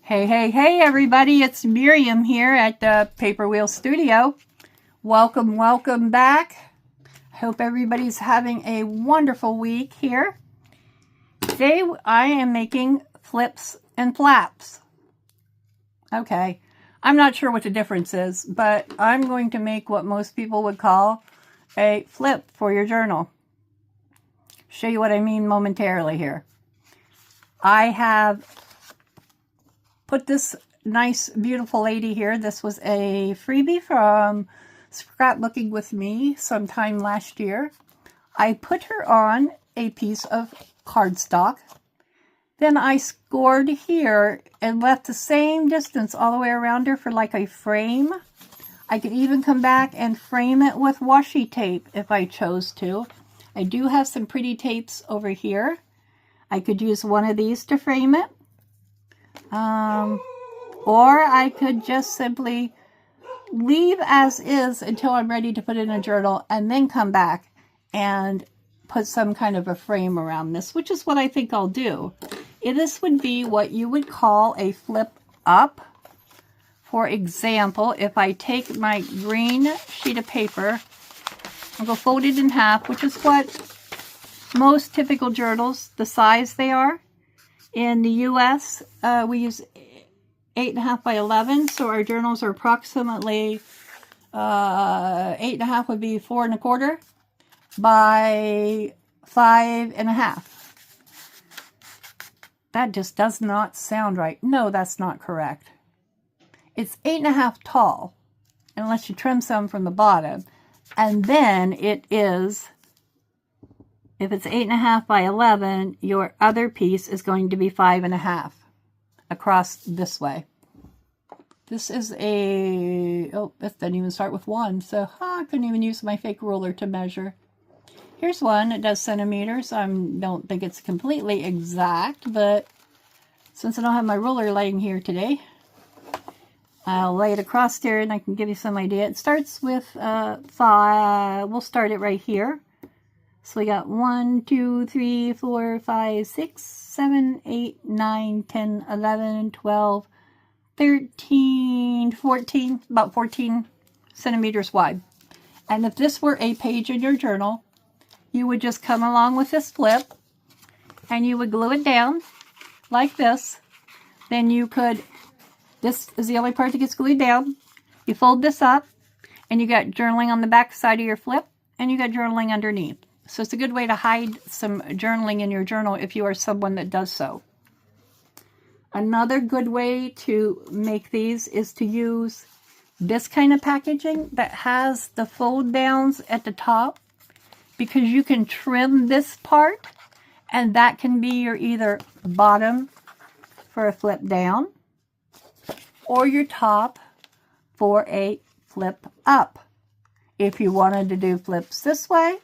Hey, everybody. It's Miriam here at the Paper Wheel Studio. Welcome back. I hope everybody's having a wonderful week here. Today, I am making flips and flaps. Okay, I'm not sure what the difference is, but I'm going to make what most people would call a flip for your journal. Show you what I mean momentarily here. I have put this nice, beautiful lady here. This was a freebie from Scrapbooking with Me sometime last year. I put her on a piece of cardstock. Then I scored here and left the same distance all the way around her for like a frame. I could even come back and frame it with washi tape if I chose to. I do have some pretty tapes over here. I could use one of these to frame it. Or I could just simply leave as is until I'm ready to put in a journal and then come back and put some kind of a frame around this, which is what I think I'll do. This would be what you would call a flip up. For example, if I take my green sheet of paper, I'll go fold it in half, which is what most typical journals, the size they are. In the US, we use 8.5 by 11, so our journals are approximately 8.5 would be 4 1/4 by 5.5. That just does not sound right. No, that's not correct. It's 8.5 tall, unless you trim some from the bottom, and then it is, if it's 8.5 by 11, your other piece is going to be 5.5 across this way. This is a, this doesn't even start with 1, so I couldn't even use my fake ruler to measure. Here's one, it does centimeters. I don't think it's completely exact, but since I don't have my ruler laying here today, I'll lay it across there and I can give you some idea. It starts with 5, we'll start it right here. So we got 1, 2, 3, 4, 5, 6, 7, 8, 9, 10, 11, 12, 13, 14, about 14 centimeters wide. And if this were a page in your journal, you would just come along with this flip and you would glue it down like this. Then you could, this is the only part that gets glued down. You fold this up and you got journaling on the back side of your flip and you got journaling underneath. So it's a good way to hide some journaling in your journal if you are someone that does so. Another good way to make these is to use this kind of packaging that has the fold downs at the top, because you can trim this part and that can be your either bottom for a flip down or your top for a flip up. If you wanted to do flips this way,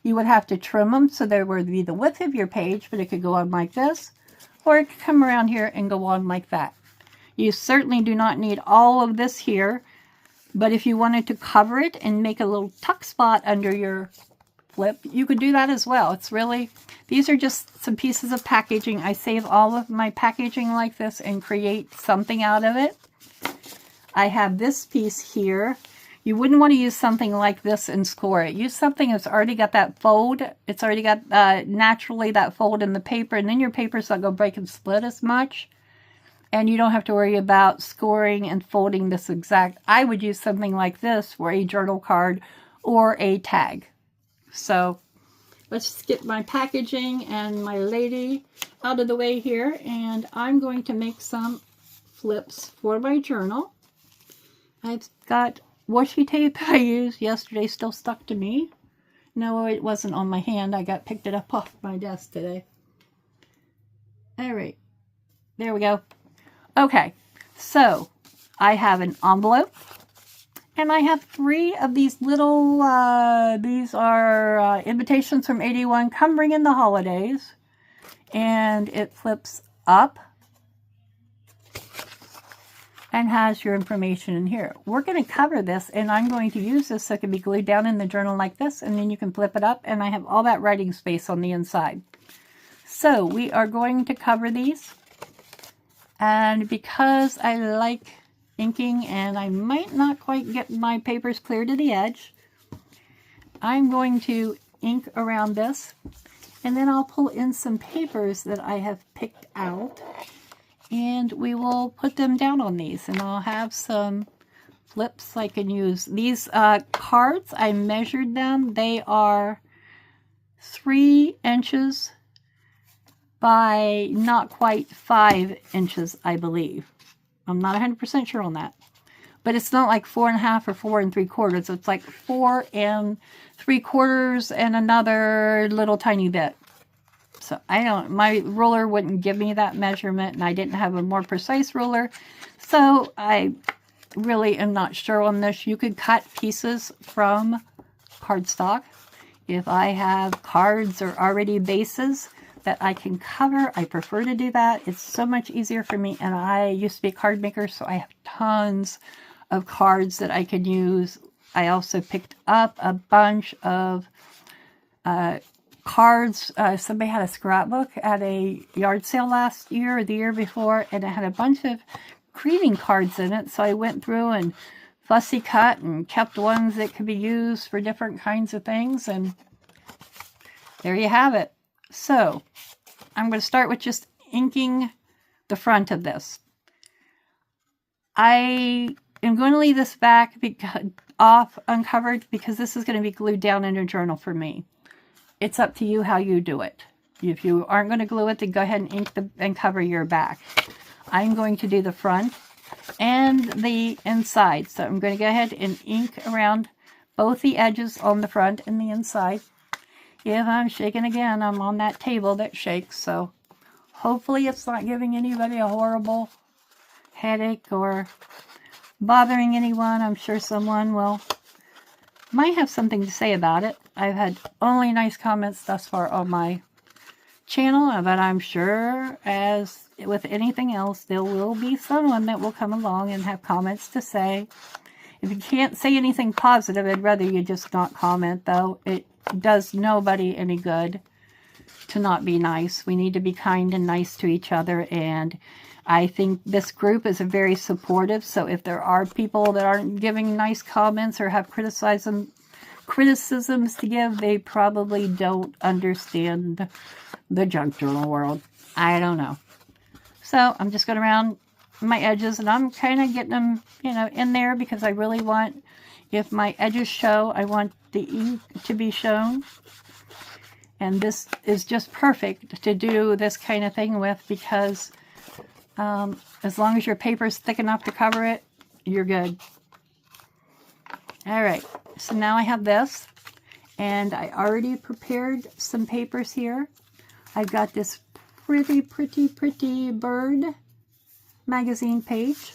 you would have to trim them so they would be the width of your page, but it could go on like this, or it could come around here and go on like that. You certainly do not need all of this here, but if you wanted to cover it and make a little tuck spot under your flip, you could do that as well. It's really, these are just some pieces of packaging. I save all of my packaging like this and create something out of it. I have this piece here. You wouldn't want to use something like this and score it. Use something that's already got that fold. It's already got naturally that fold in the paper, and then your paper's not going to break and split as much. And you don't have to worry about scoring and folding this exact. I would use something like this for a journal card or a tag. So let's just get my packaging and my lady out of the way here, and I'm going to make some flips for my journal. I've got washi tape I used yesterday still stuck to me. No, it wasn't on my hand. I picked it up off my desk today. All right, there we go. Okay, so I have an envelope and I have 3 of these little, these are invitations from 81, come bring in the holidays, and it flips up and has your information in here. We're going to cover this, and I'm going to use this so it can be glued down in the journal like this, and then you can flip it up, and I have all that writing space on the inside. So we are going to cover these And because I like inking and I might not quite get my papers clear to the edge, I'm going to ink around this, and then I'll pull in some papers that I have picked out, and we will put them down on these, and I'll have some flips I can use. These cards, I measured them. They are 3 inches by not quite 5 inches, I believe. I'm not 100% sure on that. But it's not like 4.5 or 4 3/4. It's like 4 3/4 and another little tiny bit. So my ruler wouldn't give me that measurement, and I didn't have a more precise ruler. So I really am not sure on this. You could cut pieces from cardstock. If I have cards or already bases that I can cover, I prefer to do that. It's so much easier for me, and I used to be a card maker, so I have tons of cards that I can use. I also picked up a bunch of cards. Somebody had a scrapbook at a yard sale last year or the year before, and it had a bunch of greeting cards in it, so I went through and fussy cut and kept ones that could be used for different kinds of things, and there you have it. So I'm going to start with just inking the front of this. I am going to leave this back uncovered because this is going to be glued down in your journal for me. It's up to you how you do it. If you aren't going to glue it, then go ahead and ink and cover your back. I'm going to do the front and the inside. So I'm going to go ahead and ink around both the edges on the front and the inside. If I'm shaking again, I'm on that table that shakes, so hopefully it's not giving anybody a horrible headache or bothering anyone. I'm sure someone might have something to say about it. I've had only nice comments thus far on my channel, but I'm sure, as with anything else, there will be someone that will come along and have comments to say. If you can't say anything positive, I'd rather you just not comment, though. It does nobody any good to not be nice. We need to be kind and nice to each other, and I think this group is very supportive, so if there are people that aren't giving nice comments or have criticisms to give, they probably don't understand the junk journal world. I don't know. So I'm just going around my edges, and I'm kind of getting them, in there, because I really want, if my edges show, I want the ink to be shown. And this is just perfect to do this kind of thing with, because as long as your paper's thick enough to cover it, you're good. All right, so now I have this, and I already prepared some papers here. I've got this pretty bird magazine page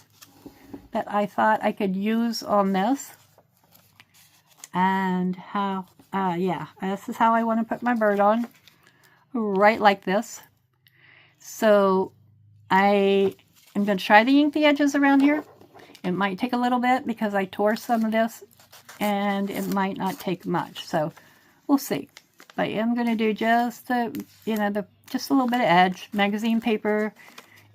that I thought I could use on this. And this is how I want to put my bird on, right like this. So I am going to try to ink the edges around here. It might take a little bit because I tore some of this, and it might not take much. So we'll see. But I am going to do just just a little bit of edge. Magazine paper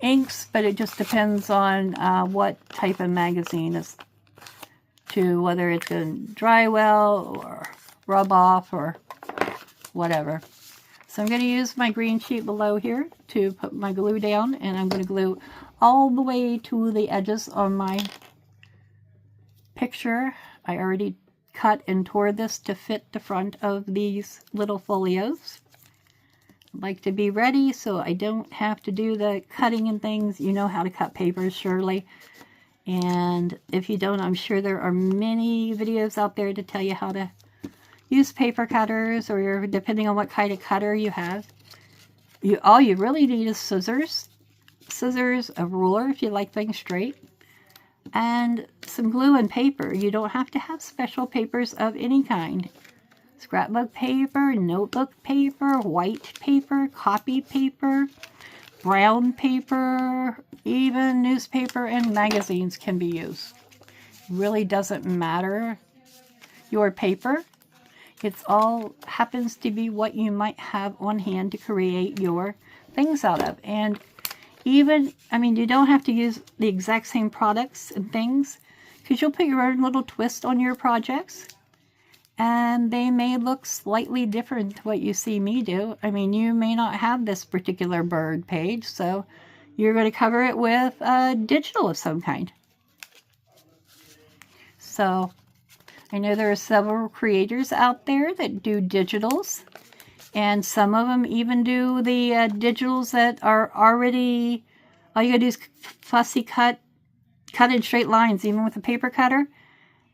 inks, but it just depends on what type of magazine is, to whether it's going to dry well or rub off or whatever. So I'm going to use my green sheet below here to put my glue down, and I'm going to glue all the way to the edges on my picture. I already cut and tore this to fit the front of these little folios. I like to be ready so I don't have to do the cutting and things. You know how to cut papers, surely. And if you don't, I'm sure there are many videos out there to tell you how to use paper cutters, or depending on what kind of cutter you have. All you really need is scissors, a ruler if you like things straight, and some glue and paper. You don't have to have special papers of any kind. Scrapbook paper, notebook paper, white paper, copy paper, brown paper, even newspaper and magazines can be used. Really doesn't matter your paper. It's all happens to be what you might have on hand to create your things out of. And even, I mean, you don't have to use the exact same products and things, because you'll put your own little twist on your projects, and they may look slightly different to what you see me do. I mean, you may not have this particular bird page, so you're going to cover it with digital of some kind. So I know there are several creators out there that do digitals, and some of them even do the digitals that are already, all you gotta do is fussy cut in straight lines, even with a paper cutter,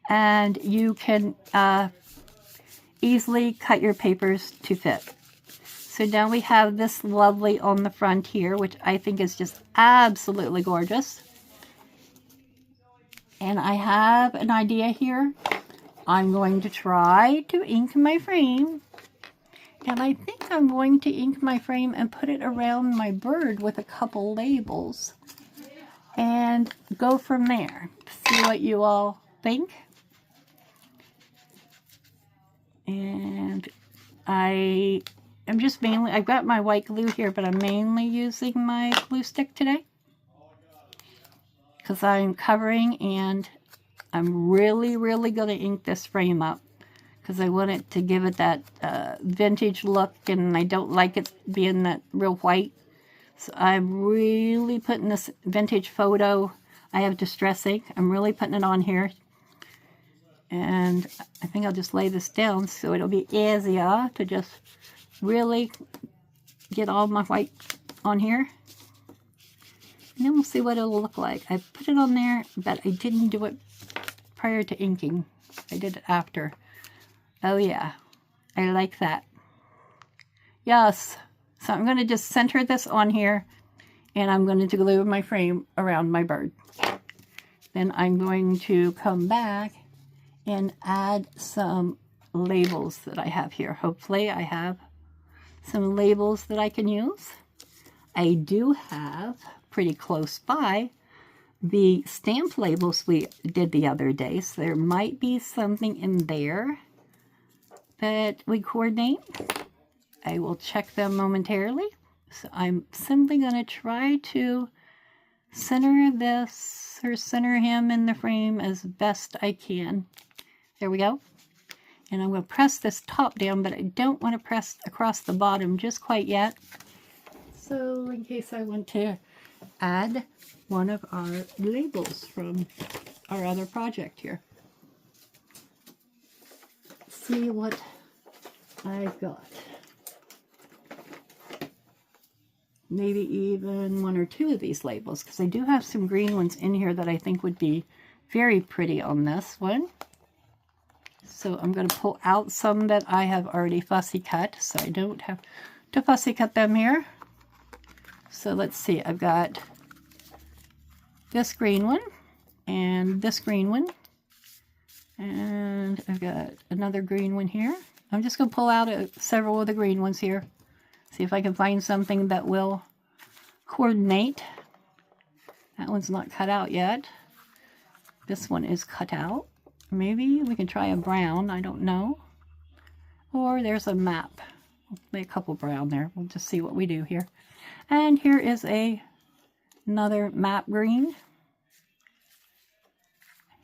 and you can easily cut your papers to fit. So now we have this lovely on the front here, which I think is just absolutely gorgeous. And I have an idea here. I'm going to try to ink my frame. And I think I'm going to ink my frame and put it around my bird with a couple labels. And go from there. See what you all think. And I'm just mainly, I've got my white glue here, but I'm mainly using my glue stick today, because I'm covering, and I'm really going to ink this frame up, because I want it to give it that vintage look, and I don't like it being that real white. So I'm really putting this vintage photo, I have Distress ink, I'm really putting it on here. And I think I'll just lay this down so it'll be easier to just really get all my white on here. And then we'll see what it'll look like. I put it on there, but I didn't do it prior to inking. I did it after. Oh yeah, I like that. Yes, so I'm going to just center this on here, and I'm going to glue my frame around my bird. Then I'm going to come back and add some labels that I have here. Hopefully I have some labels that I can use. I do have pretty close by the stamp labels we did the other day, so there might be something in there that we coordinate. I will check them momentarily. So I'm simply going to try to center this, or center him in the frame as best I can. There we go. And I'm going to press this top down, but I don't want to press across the bottom just quite yet. So in case I want to add one of our labels from our other project here. See what I've got. Maybe even one or two of these labels, because I do have some green ones in here that I think would be very pretty on this one. So I'm going to pull out some that I have already fussy cut, so I don't have to fussy cut them here. So let's see, I've got this green one, and this green one, and I've got another green one here. I'm just going to pull out several of the green ones here, see if I can find something that will coordinate. That one's not cut out yet. This one is cut out. Maybe we can try a brown, I don't know. Or there's a map. We'll lay a couple brown there. We'll just see what we do here. And here is another map green.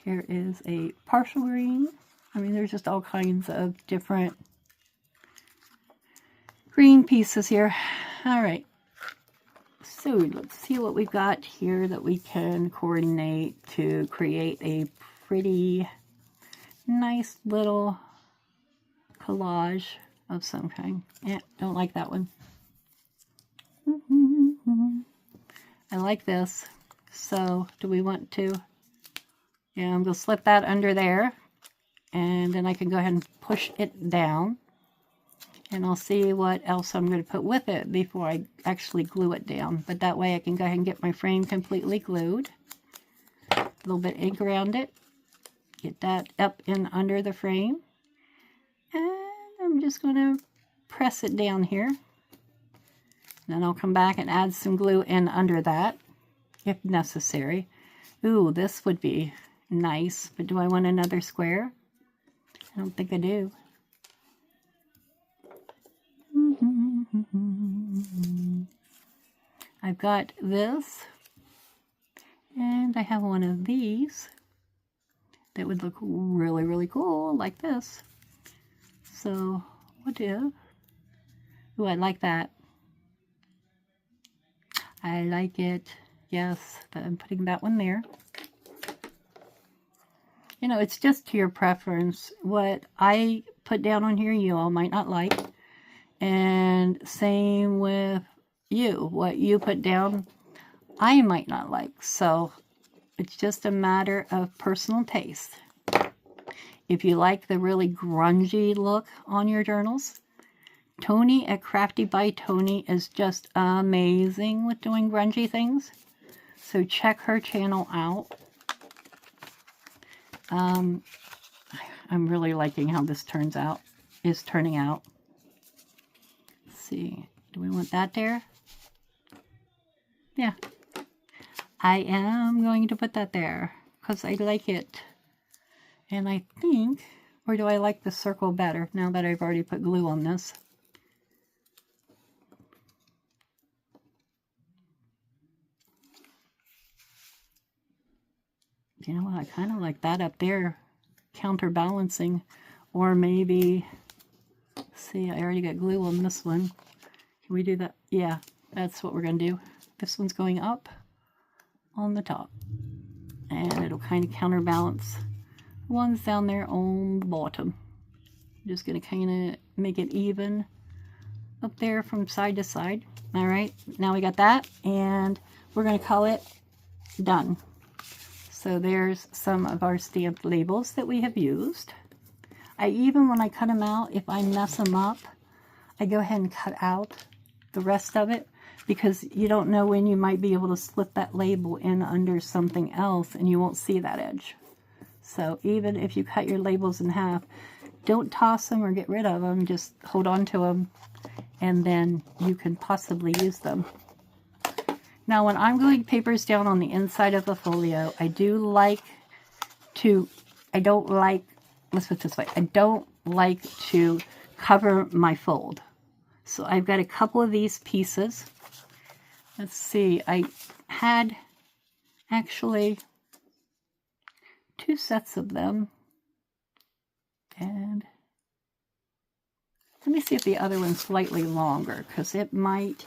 Here is a partial green. I mean, there's just all kinds of different green pieces here. All right. So let's see what we've got here that we can coordinate to create a pretty nice little collage of some kind. Yeah, don't like that one. I like this. So do we want to? Yeah, I'm going to slip that under there, and then I can go ahead and push it down, and I'll see what else I'm going to put with it before I actually glue it down. But that way I can go ahead and get my frame completely glued. A little bit of ink around it. Get that up and under the frame. And I'm just going to press it down here. Then I'll come back and add some glue in under that, if necessary. Ooh, this would be nice, but do I want another square? I don't think I do. I've got this, and I have one of these that would look really, really cool like this. So what if, ooh, I like that. I like it. Yes, but I'm putting that one there. You know, it's just to your preference. What I put down on here, you all might not like. And same with you. What you put down, I might not like. So it's just a matter of personal taste. If you like the really grungy look on your journals, Tony at Crafty by Tony is just amazing with doing grungy things. So check her channel out. I'm really liking how this turning out. Let's see, do we want that there? Yeah, I am going to put that there because I like it. And I think, or do I like the circle better now that I've already put glue on this? You know what, I kind of like that up there, counterbalancing. Or maybe, see, I already got glue on this one. Can we do that? Yeah, that's what we're going to do. This one's going up on the top. And it'll kind of counterbalance the ones down there on the bottom. I'm just going to kind of make it even up there from side to side. All right, now we got that, and we're going to call it done. So there's some of our stamped labels that we have used. Even when I cut them out, if I mess them up, I go ahead and cut out the rest of it, because you don't know when you might be able to slip that label in under something else and you won't see that edge. So even if you cut your labels in half, don't toss them or get rid of them, just hold on to them, and then you can possibly use them. Now when I'm gluing papers down on the inside of the folio, I don't like, let's put it this way, I don't like to cover my fold. So I've got a couple of these pieces. Let's see, I had actually 2 sets of them. And let me see if the other one's slightly longer, because it might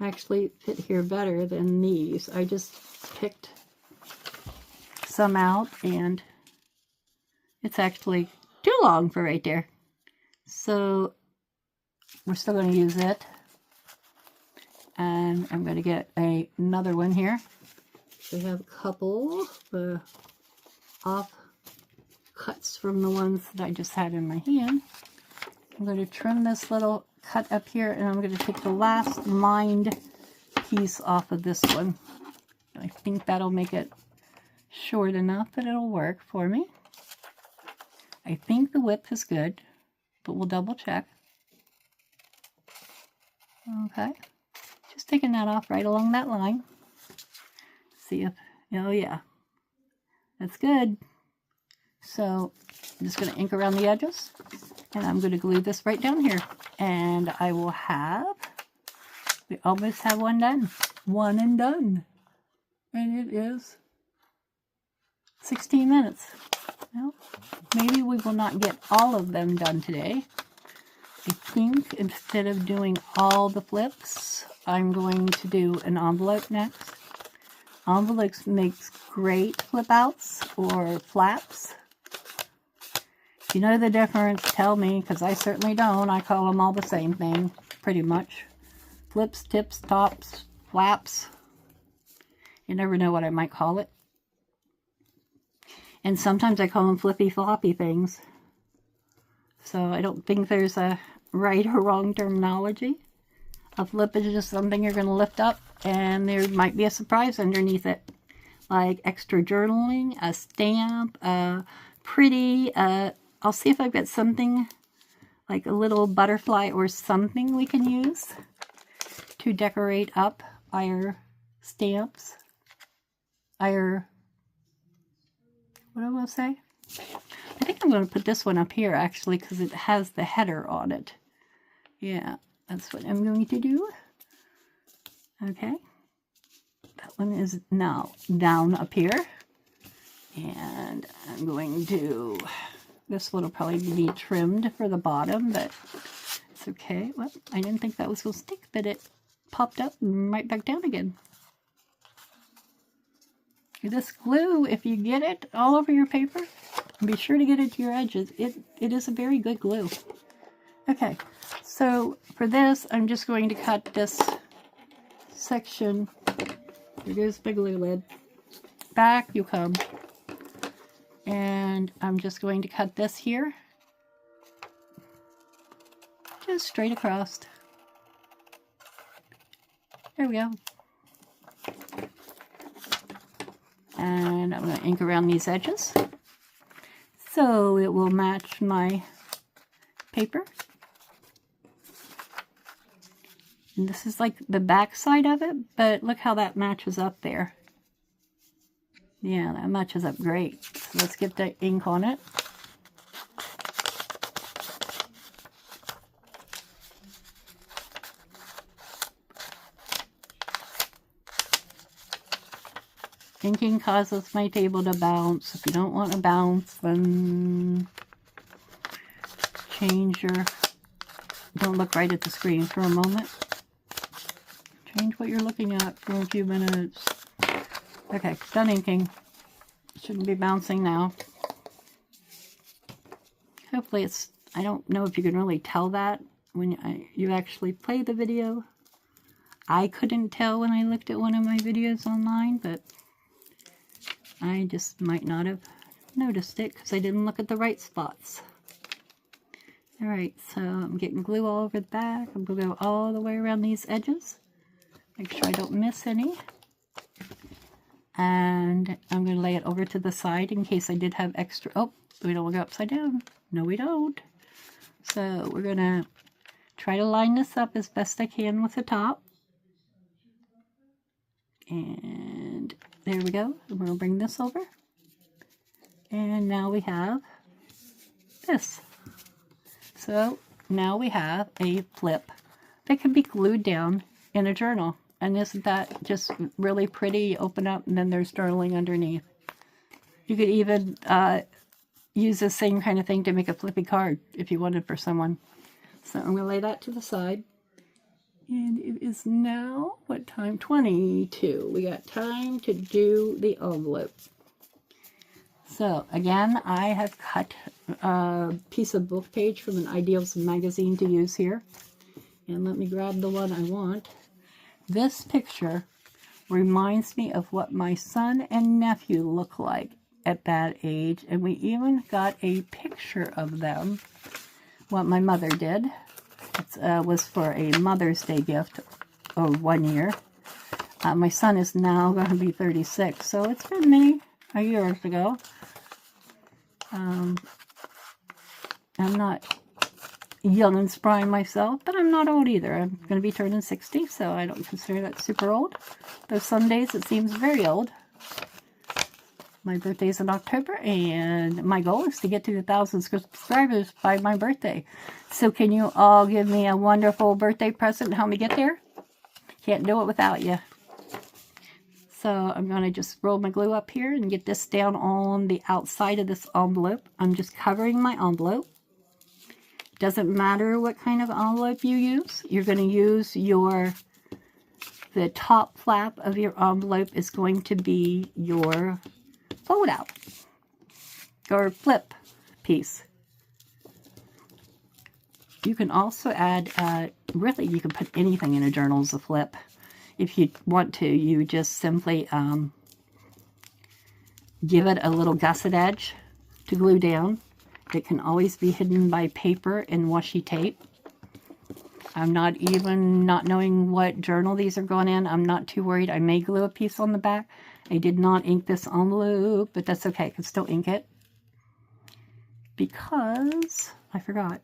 actually fit here better than these. I just picked some out and it's actually too long for right there. So we're still going to use it. And I'm going to get another one here. We have a couple off cuts from the ones that I just had in my hand. I'm going to trim this little cut up here, and I'm going to take the last lined piece off of this one. I think that'll make it short enough that it'll work for me. I think the width is good, but we'll double check. Okay, just taking that off right along that line. See if, oh yeah, that's good. So I'm just going to ink around the edges, and I'm going to glue this right down here. And I will have, we almost have one done. One and done. And it is 16 minutes. Well, maybe we will not get all of them done today. I think instead of doing all the flips, I'm going to do an envelope next. Envelopes makes great flip outs or flaps. If you know the difference, tell me, because I certainly don't. I call them all the same thing, pretty much. Flips, tips, tops, flaps. You never know what I might call it. And sometimes I call them flippy floppy things. So I don't think there's a right or wrong terminology. A flip is just something you're going to lift up, and there might be a surprise underneath it. Like extra journaling, a stamp, a pretty, I'll see if I've got something like a little butterfly or something we can use to decorate up our stamps. What do I say? I think I'm going to put this one up here actually, because it has the header on it. Yeah, that's what I'm going to do. Okay, that one is now down up here. And I'm going to, this one will probably be trimmed for the bottom, but it's okay. Well, I didn't think that was going to stick, but it popped up and right back down again. This glue, if you get it all over your paper, be sure to get it to your edges. It is a very good glue. Okay, so for this, I'm just going to cut this section. There goes my glue lid. Back you come. And I'm just going to cut this here. Just straight across. There we go. And I'm going to ink around these edges so it will match my paper. And this is like the back side of it, but look how that matches up there. Yeah, that matches up great. So let's get the ink on it. Inking causes my table to bounce. If you don't want to bounce, then change your... Don't look right at the screen for a moment. Change what you're looking at for a few minutes. Okay, done inking. Shouldn't be bouncing now. Hopefully it's... I don't know if you can really tell that when you actually play the video. I couldn't tell when I looked at one of my videos online, but I just might not have noticed it because I didn't look at the right spots. Alright, so I'm getting glue all over the back. I'm going to go all the way around these edges. Make sure I don't miss any. And I'm going to lay it over to the side in case I did have extra. Oh, we don't want to go upside down. No, we don't. So we're going to try to line this up as best I can with the top. And there we go. And we're going to bring this over. And now we have this. So now we have a flip that can be glued down in a journal. And isn't that just really pretty? You open up and then there's journaling underneath. You could even use the same kind of thing to make a flippy card if you wanted for someone. So I'm going to lay that to the side. And it is now, what time? 22. We got time to do the envelope. So again, I have cut a piece of book page from an Ideals magazine to use here. And let me grab the one I want. This picture reminds me of what my son and nephew look like at that age. And we even got a picture of them, what my mother did. It was for a Mother's Day gift of 1 year. My son is now going to be 36, so it's been many years ago. I'm not young and spry myself, but I'm not old either. I'm going to be turning 60, so I don't consider that super old. Though some days it seems very old. My birthday's in October, and my goal is to get to 1,000 subscribers by my birthday. So can you all give me a wonderful birthday present and help me get there? Can't do it without you. So I'm going to just roll my glue up here and get this down on the outside of this envelope. I'm just covering my envelope. Doesn't matter what kind of envelope you use. You're going to use the top flap of your envelope is going to be your fold out or flip piece. You can also add, really you can put anything in a journal as a flip. If you want to, you just simply give it a little gusset edge to glue down. It can always be hidden by paper and washi tape. I'm not knowing what journal these are going in. I'm not too worried. I may glue a piece on the back. I did not ink this envelope, but that's okay. I can still ink it. Because I forgot.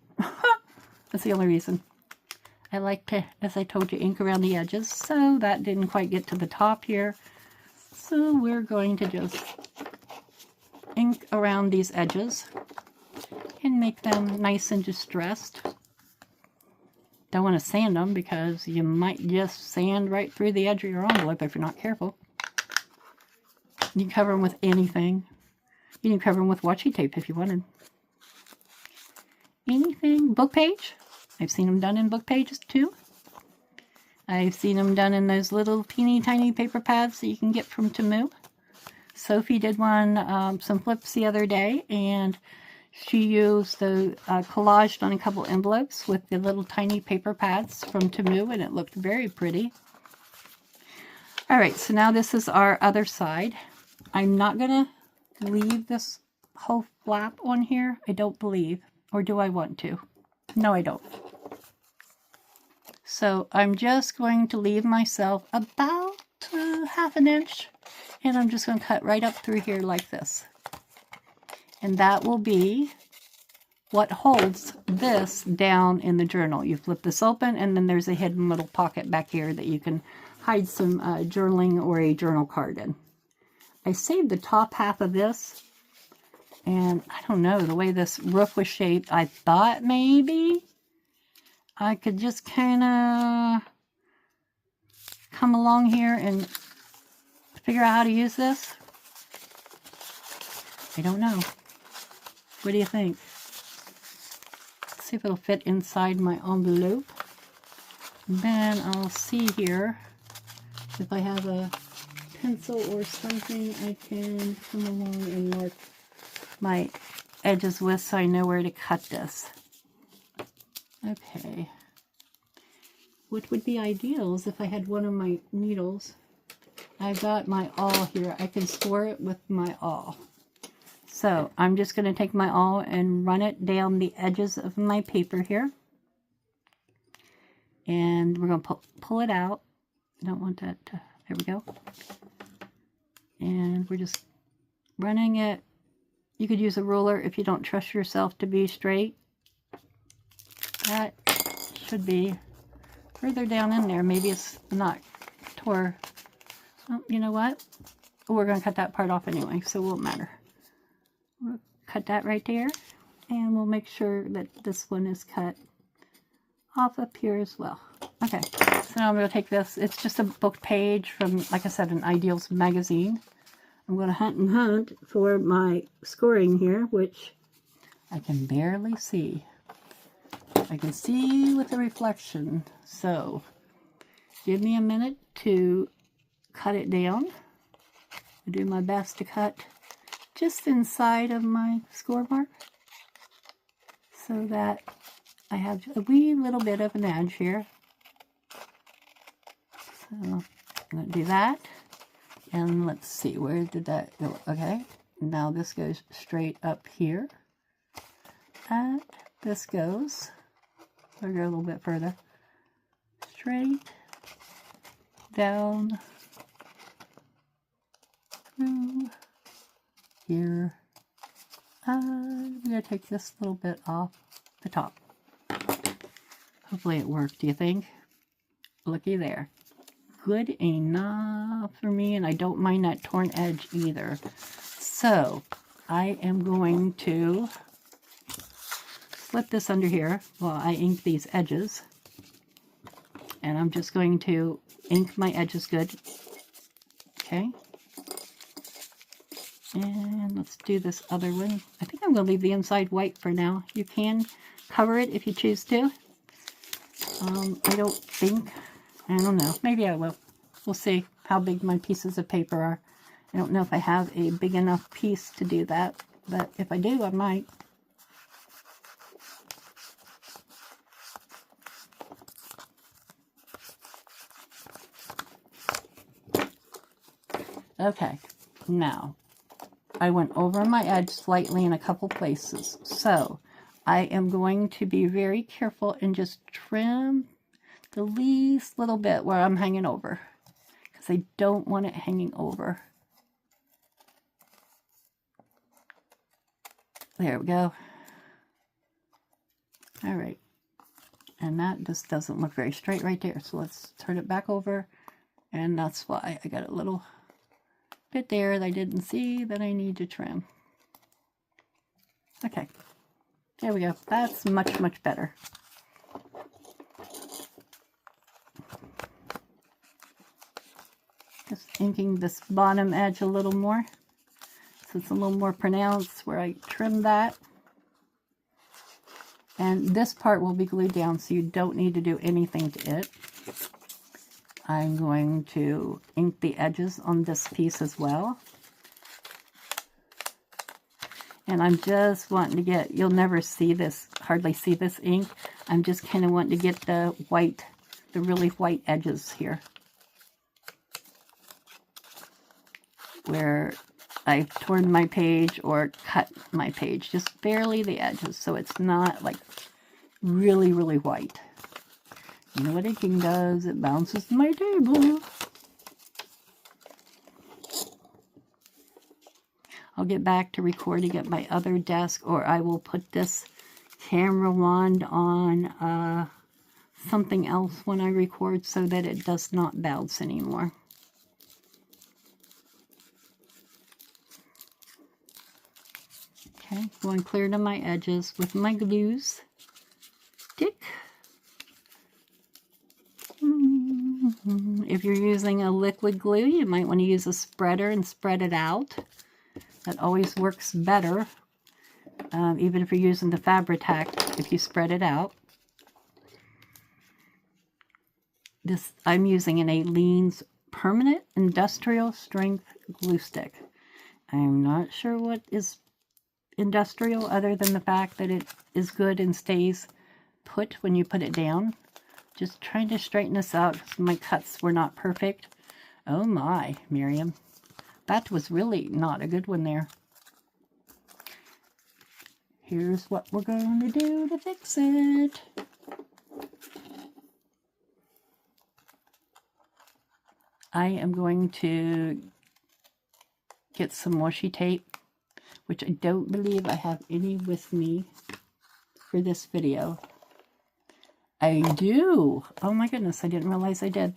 That's the only reason. I like to, as I told you, ink around the edges. So that didn't quite get to the top here. So we're going to just ink around these edges and make them nice and distressed. Don't want to sand them because you might just sand right through the edge of your envelope if you're not careful. You can cover them with anything. You can cover them with washi tape if you wanted. Anything. Book page. I've seen them done in book pages too. I've seen them done in those little teeny tiny paper pads that you can get from Temu. Sophie did one, some flips the other day, and she used the collaged on a couple envelopes with the little tiny paper pads from Temu, and it looked very pretty. Alright, so now this is our other side. I'm not going to leave this whole flap on here, I don't believe. Or do I want to? No, I don't. So I'm just going to leave myself about ½ an inch, and I'm just going to cut right up through here like this. And that will be what holds this down in the journal. You flip this open, and then there's a hidden little pocket back here that you can hide some journaling or a journal card in. I saved the top half of this, and I don't know, the way this roof was shaped, I thought maybe I could just kind of come along here and figure out how to use this. I don't know. What do you think? Let's see if it'll fit inside my envelope. And then I'll see here if I have a pencil or something I can come along and mark my edges with so I know where to cut this. Okay. What would be ideal is if I had one of my needles. I've got my awl here. I can store it with my awl. So I'm just going to take my awl and run it down the edges of my paper here. And we're going to pull it out. I don't want that to, there we go. And we're just running it. You could use a ruler if you don't trust yourself to be straight. That should be further down in there. Maybe it's not tore. Oh, you know what? We're going to cut that part off anyway, so it won't matter. We'll cut that right there, and we'll make sure that this one is cut off up here as well. Okay, so now I'm going to take this. It's just a book page from, like I said, an Ideals magazine. I'm going to hunt and hunt for my scoring here, which I can barely see. I can see with the reflection, so give me a minute to cut it down. I do my best to cut just inside of my score mark so that I have a wee little bit of an edge here. So I'm going to do that, and let's see, where did that go? Okay, now this goes straight up here, and this goes, I'll go a little bit further, straight down through here. I'm going to take this little bit off the top. Hopefully it worked, do you think? Looky there. Good enough for me, and I don't mind that torn edge either. So I am going to slip this under here while I ink these edges. And I'm just going to ink my edges good. Okay. And let's do this other one. I think I'm going to leave the inside white for now. You can cover it if you choose to. I don't know. Maybe I will. We'll see how big my pieces of paper are. I don't know if I have a big enough piece to do that, but if I do, I might. Okay, now I went over my edge slightly in a couple places, so I am going to be very careful and just trim the least little bit where I'm hanging over, because I don't want it hanging over. There we go. All right, and that just doesn't look very straight right there, so let's turn it back over, and that's why I got a little bit there that I didn't see that I need to trim. Okay, there we go. That's much, much better. Just inking this bottom edge a little more, so it's a little more pronounced where I trim that. And this part will be glued down, so you don't need to do anything to it. I'm going to ink the edges on this piece as well. And I'm just wanting to get, you'll never see this, hardly see this ink. I'm just kind of wanting to get the white, the really white edges here, where I've torn my page or cut my page, just barely the edges, so it's not like really, really white. You know what inking does? It bounces my table. I'll get back to recording at my other desk, or I will put this camera wand on something else when I record so that it does not bounce anymore. Okay, going clear to my edges with my glue stick. If you're using a liquid glue, you might want to use a spreader and spread it out. That always works better, even if you're using the Fabri-Tac, if you spread it out. This I'm using an Aleene's Permanent Industrial Strength Glue Stick. I'm not sure what is industrial other than the fact that it is good and stays put when you put it down. Just trying to straighten this out because my cuts were not perfect. Oh my, Miriam. That was really not a good one there. Here's what we're going to do to fix it. I am going to get some washi tape, which I don't believe I have any with me for this video. I do. Oh my goodness, I didn't realize I did.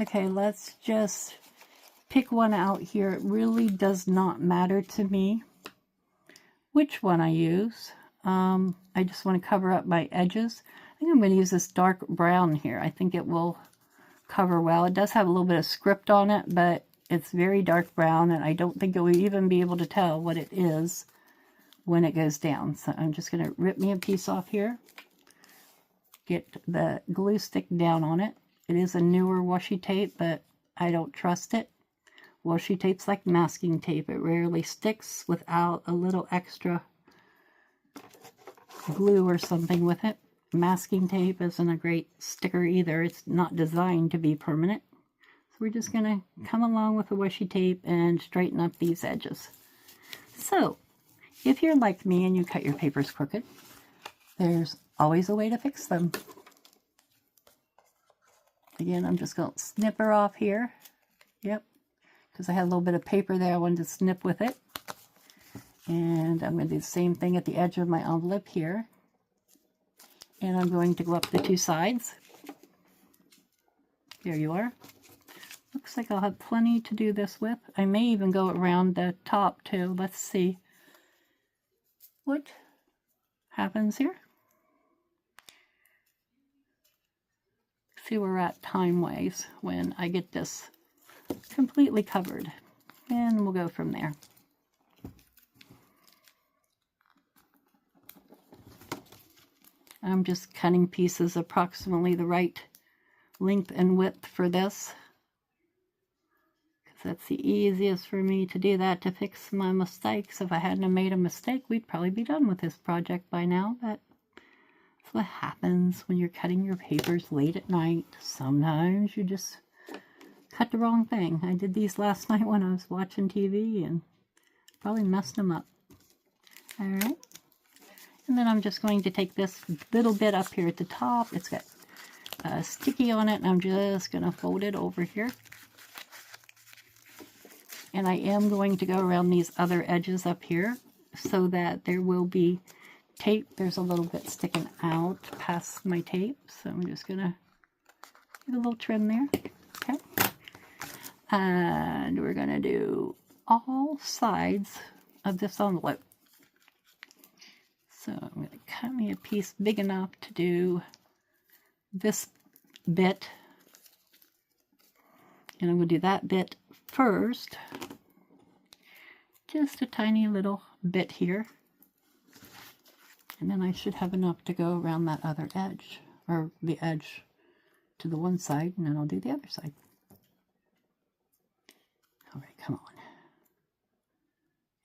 Okay, let's just pick one out here. It really does not matter to me which one I use. I just want to cover up my edges. I think I'm going to use this dark brown here. I think it will cover well. It does have a little bit of script on it, but it's very dark brown, and I don't think it will even be able to tell what it is when it goes down. So I'm just going to rip me a piece off here. Get the glue stick down on it. It is a newer washi tape, but I don't trust it. Washi tape's like masking tape. It rarely sticks without a little extra glue or something with it. Masking tape isn't a great sticker either. It's not designed to be permanent. So we're just going to come along with the washi tape and straighten up these edges. So, if you're like me and you cut your papers crooked, there's always a way to fix them. Again, I'm just going to snip her off here. Yep, because I had a little bit of paper there I wanted to snip with it. And I'm going to do the same thing at the edge of my envelope here. And I'm going to go up the two sides. There you are. Looks like I'll have plenty to do this with. I may even go around the top too. Let's see what happens here. See where we're at time-wise when I get this completely covered. And we'll go from there. I'm just cutting pieces approximately the right length and width for this, because that's the easiest for me to do that, to fix my mistakes. If I hadn't have made a mistake, we'd probably be done with this project by now, but that's what happens when you're cutting your papers late at night. Sometimes you just cut the wrong thing. I did these last night when I was watching TV and probably messed them up. All right. And then I'm just going to take this little bit up here at the top. It's got sticky on it, and I'm just going to fold it over here. And I am going to go around these other edges up here so that there will be tape. There's a little bit sticking out past my tape, so I'm just going to give a little trim there. Okay. And we're going to do all sides of this envelope. So I'm going to cut me a piece big enough to do this bit. And I'm going to do that bit first. Just a tiny little bit here. And then I should have enough to go around that other edge, or the edge to the one side, and then I'll do the other side. All right, come on.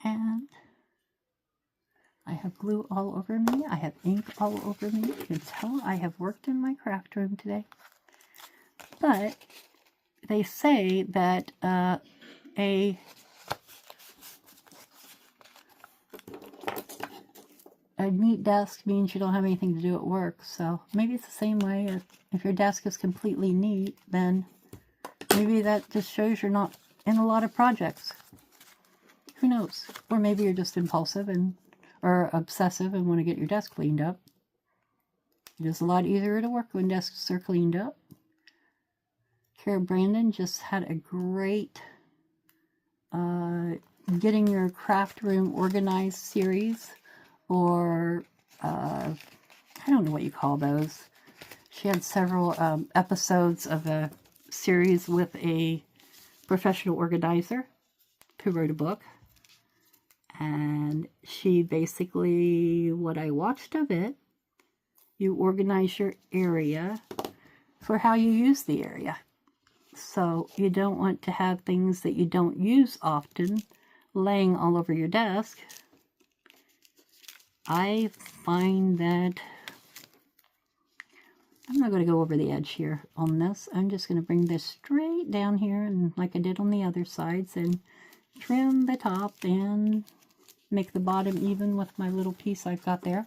And I have glue all over me. I have ink all over me. You can tell I have worked in my craft room today. But they say that a neat desk means you don't have anything to do at work. So maybe it's the same way. If your desk is completely neat, then maybe that just shows you're not in a lot of projects. Who knows? Or maybe you're just impulsive or obsessive and want to get your desk cleaned up. It is a lot easier to work when desks are cleaned up. Kara Brandon just had a great getting your craft room organized series, or I don't know what you call those. She had several episodes of a series with a professional organizer who wrote a book. And she basically, what I watched of it, you organize your area for how you use the area. So you don't want to have things that you don't use often laying all over your desk. I find that I'm not going to go over the edge here on this. I'm just going to bring this straight down here, and like I did on the other sides, and trim the top and make the bottom even with my little piece I've got there,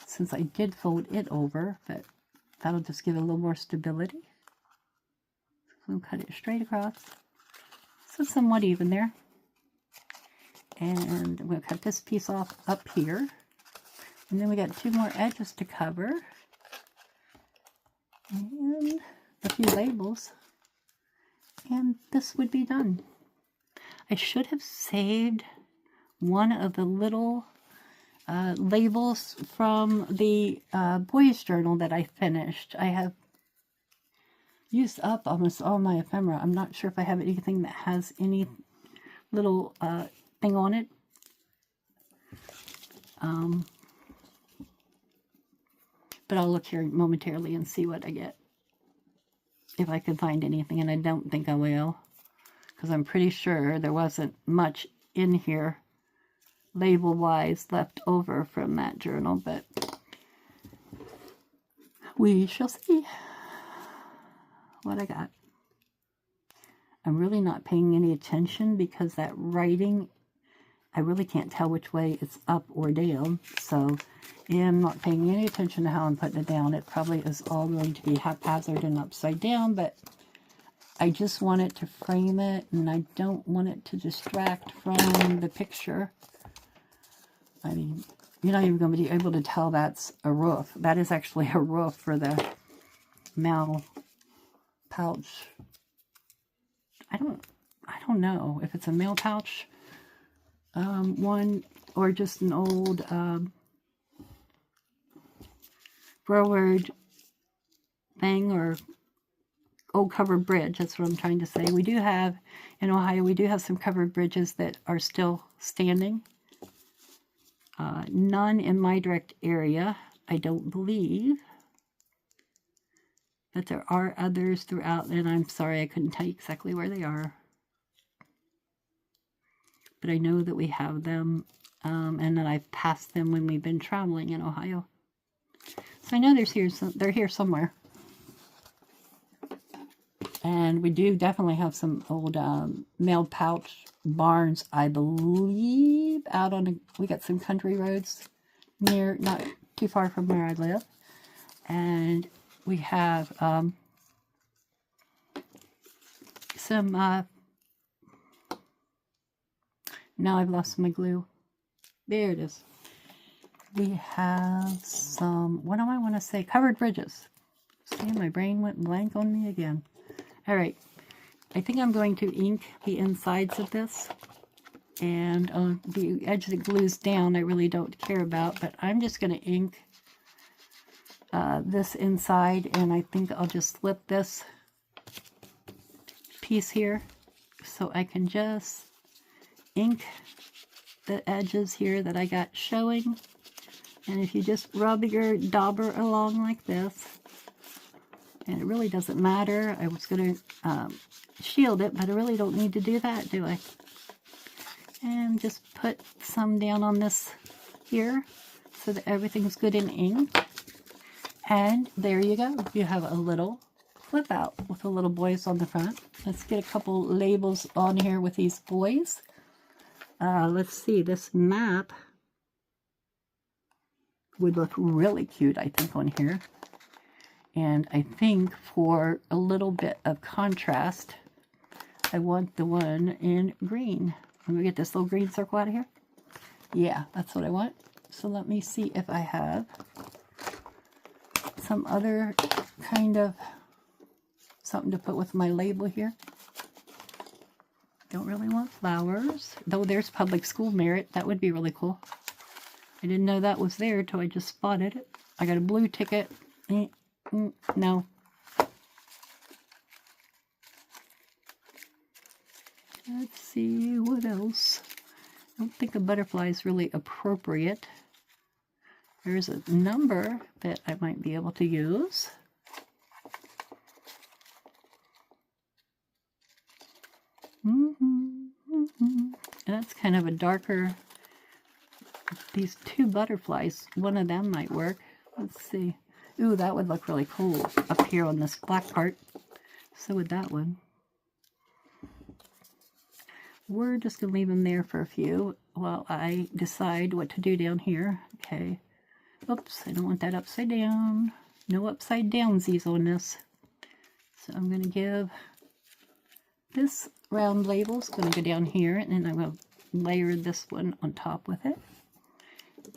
since I did fold it over, but that'll just give it a little more stability. So I'll cut it straight across, so it's somewhat even there. And I'm going to cut this piece off up here, and then we got 2 more edges to cover, and a few labels, and this would be done. I should have saved one of the little labels from the boys' journal that I finished. I have used up almost all my ephemera. I'm not sure if I have anything that has any little thing on it. But I'll look here momentarily and see what I get, if I can find anything, and I don't think I will, because I'm pretty sure there wasn't much in here label-wise left over from that journal, but we shall see what I got. I'm really not paying any attention because that writing, I really can't tell which way it's up or down, so I'm not paying any attention to how I'm putting it down. It probably is all going to be haphazard and upside down, but I just want it to frame it, and I don't want it to distract from the picture. I mean, you're not even going to be able to tell that's a roof. That is actually a roof for the Mal pouch. I don't know if it's a mail pouch one, or just an old Broward thing, or old covered bridge. That's what I'm trying to say. We do have, in Ohio, we do have some covered bridges that are still standing. None in my direct area, I don't believe. But there are others throughout, and I'm sorry I couldn't tell you exactly where they are. But I know that we have them, and that I've passed them when we've been traveling in Ohio. So I know they're here somewhere. And we do definitely have some old mail pouch barns, I believe, out on we got some country roads near, not too far from where I live. And we have some, now I've lost my glue. There it is. We have some, what do I want to say? Covered bridges. See, my brain went blank on me again. All right, I think I'm going to ink the insides of this, and the edge that glues down I really don't care about, but I'm just going to ink this inside, and I think I'll just slip this piece here so I can just ink the edges here that I got showing. And if you just rub your dauber along like this, and it really doesn't matter. I was going to shield it, but I really don't need to do that, do I? And just put some down on this here so that everything's good in ink. And there you go. You have a little flip out with the little boys on the front. Let's get a couple labels on here with these boys. Let's see, this map would look really cute, I think, on here. And I think for a little bit of contrast, I want the one in green. Let me get this little green circle out of here. Yeah, that's what I want. So let me see if I have some other kind of something to put with my label here. Don't really want flowers. Though there's public school merit. That would be really cool. I didn't know that was there until I just spotted it. I got a blue ticket. No. Let's see, what else? I don't think a butterfly is really appropriate. There's a number that I might be able to use. And that's kind of a darker, these two butterflies, one of them might work. Let's see. Ooh, that would look really cool up here on this black part. So would that one. We're just going to leave them there for a few while I decide what to do down here. Okay. Oops, I don't want that upside down. No upside downsies on this. So I'm going to give this round label is going to go down here, and then I'm going to layer this one on top with it.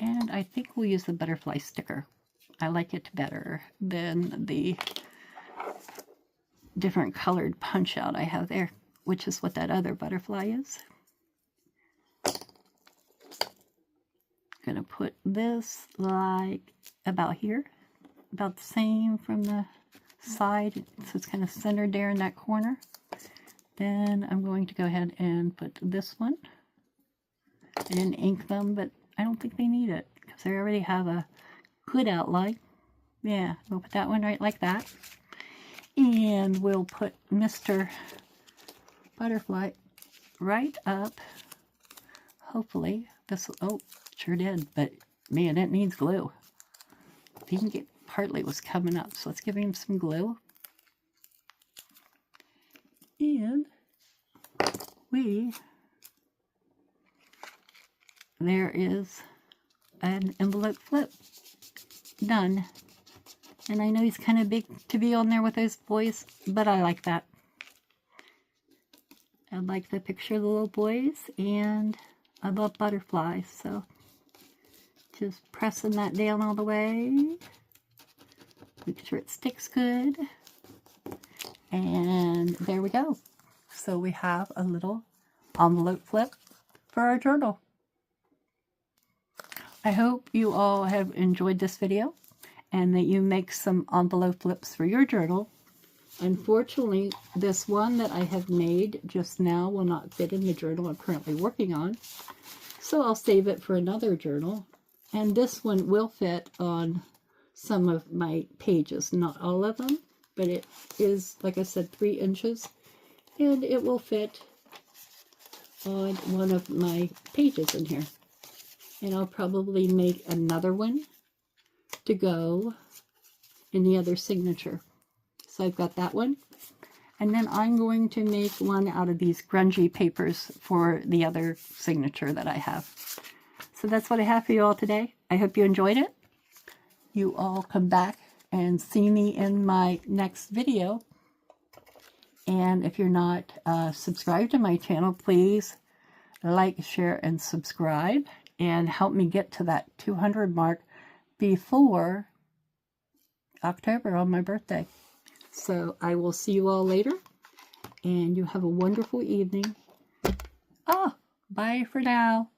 And I think we'll use the butterfly sticker. I like it better than the different colored punch out I have there, which is what that other butterfly is. I'm going to put this like about here, about the same from the side, so it's kind of centered there in that corner. Then I'm going to go ahead and put this one. I didn't ink them, but I don't think they need it because they already have a good outline. Yeah, we'll put that one right like that. And we'll put Mr. Butterfly right up. Hopefully this, oh, sure did, but man, it needs glue. I think it partly was coming up, so let's give him some glue. And there is an envelope flip done. And I know he's kind of big to be on there with those boys, but I like that. I like the picture of the little boys, and I love butterflies, so just pressing that down all the way. Make sure it sticks good. And there we go. So we have a little envelope flip for our journal. I hope you all have enjoyed this video and that you make some envelope flips for your journal. Unfortunately, this one that I have made just now will not fit in the journal I'm currently working on, so I'll save it for another journal. And this one will fit on some of my pages, not all of them, but it is, like I said, 3 inches, and it will fit on one of my pages in here. And I'll probably make another one to go in the other signature. So I've got that one. And then I'm going to make one out of these grungy papers for the other signature that I have. So that's what I have for you all today. I hope you enjoyed it. You all come back and see me in my next video. And if you're not subscribed to my channel, please like, share, and subscribe. And help me get to that 200 mark before October on my birthday. So I will see you all later, and you have a wonderful evening. Oh, bye for now.